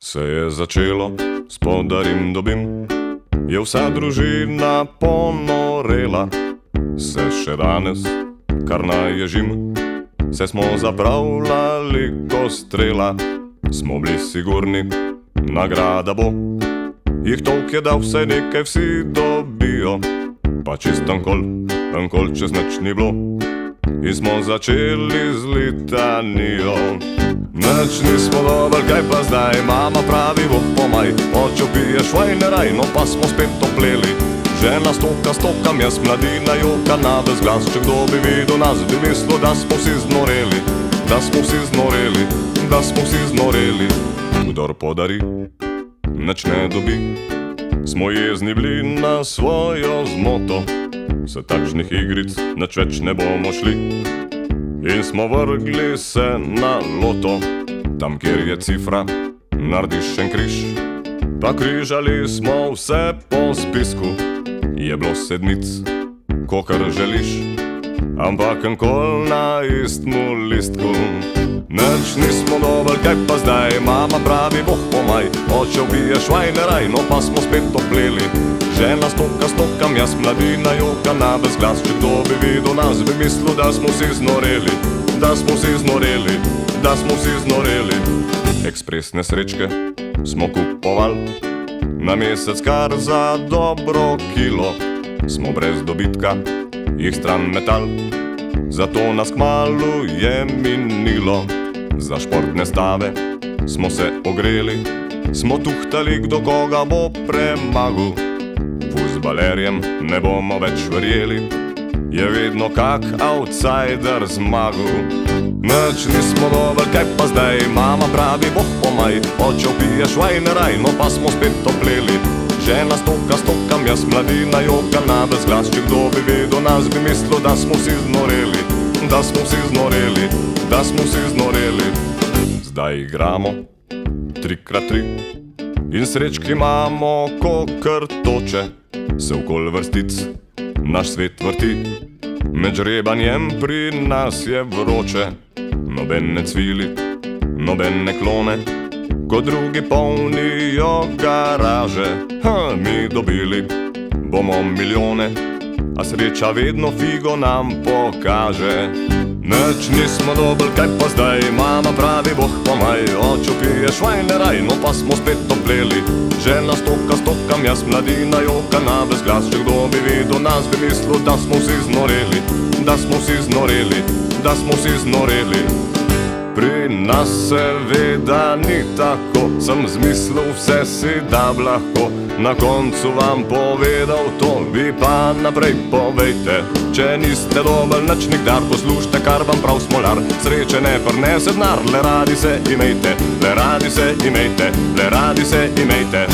Se je začelo, spodarim dobim, je vsa družina ponorela. Se še danes kar naježim, se smo zapravljali ko strela. Smo bili sigurni, nagrada bo, jih tolk je, da vse nekaj vsi dobijo. Pa čist ankol čez nič ni bilo, in smo začeli z litanijo. Nič nismo dobili, kaj pa zdaj, mama pravi, boh pomaj, oče pije švajneraj, no pa smo spet topleli. Žena stokam, jaz mladina joka na ves glas, če kdo bi videl nas, bi mislil, da smo vsi znoreli, da smo vsi znoreli, da smo vsi znoreli. Kdor podari, nič ne dobi, smo jezni bili na svojo zmoto. Se takšnih igric nič več ne bomo šli in smo vrgli se na loto. Tam, kjer je cifra, narediš en križ, pa križali smo vse po spisku. Je bilo sedmic, kokar želiš, ampak enkol na istmu listku. Nič nismo dobili, kaj pa zdaj, mama pravi, boh pomaj, oče ubije švajneraj, no pa smo spet topleli. Žena stokam, jaz mladina joka na ves glas, če kdo bi videl nas, bi mislil, da smo vsi znoreli, da smo vsi znoreli, da smo vsi znoreli. Ekspresne srečke smo kupovali, na mesec kar za dobro kilo. Smo brez dobitka jih stran metal, zato nas kmalu je minilo. Za športne stave smo se ogreli, smo tuhtali, kdo koga bo premagal. Fuzbalerjem ne bomo več verjeli, je vedno kak outsider zmagal. Nič nismo dobili, kaj pa zdaj, mama pravi, boh pomaj, oče pije švajneraj, no pa smo spet topleli. Žena stokam, jaz mladina joka na ves glas, če kdo bi videl nas, bi mislil, da smo vsi znoreli, da smo vsi znoreli, da smo vsi znoreli. Zdaj igramo 3x3 in srečki imamo kokar toče. Se okol vrstic naš svet vrti, med žrebanjem pri nas je vroče. Nobene cvili, nobene klone, ko drugi polnijo garaže. Mi dobili bomo milijone, a sreča vedno figo nam pokaže. Nič nismo dobili, kaj pa zdaj, mama pravi, boh pomaj, oče pije švajneraj, no pa smo spet topleli. Žena stokam, jaz mladina joka na ves glas, če kdo bi videl nas, bi mislil, da smo vsi znoreli, da smo vsi znoreli, da smo vsi znoreli. Pri nas seveda ni tako, sem zmislil vse si da bi lahko. Na koncu vam povedal to, vi pa naprej povejte. Če niste dobili nič nikdar, poslušajte, kar vam prav smolar. Sreče ne prinese denar, le radi se imejte, le radi se imejte, le radi se imejte.